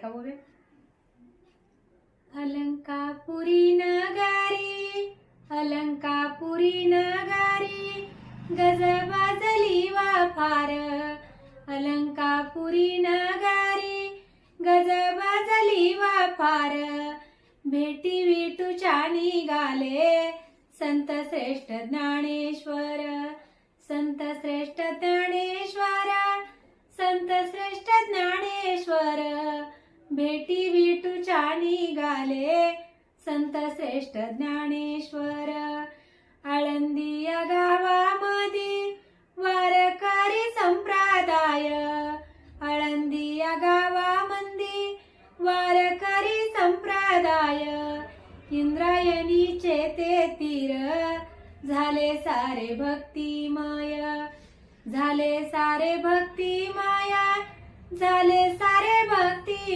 का बोलूया? अलंकापुरी नगारी, अलंकापुरी नगारी, गजबाजली वाफार. अलंकापुरी नगारी, गजबाजली वाफार. भेटी विठूच्या निघाले संत श्रेष्ठ ज्ञानेश्वर. संत श्रेष्ठ ज्ञानेश्वर, संत श्रेष्ठ ज्ञानेश्वर. भेटी विठूच्या निघाले संत श्रेष्ठ ज्ञानेश्वर. आळंदी या गावामध्ये वारकरी संप्रदाय. आळंदी या गावामध्ये वारकरी संप्रदाय. इंद्रायणीचे ते तीर झाले सारे भक्तिमय. झाले सारे भक्तिमय, झाले सारे भक्ती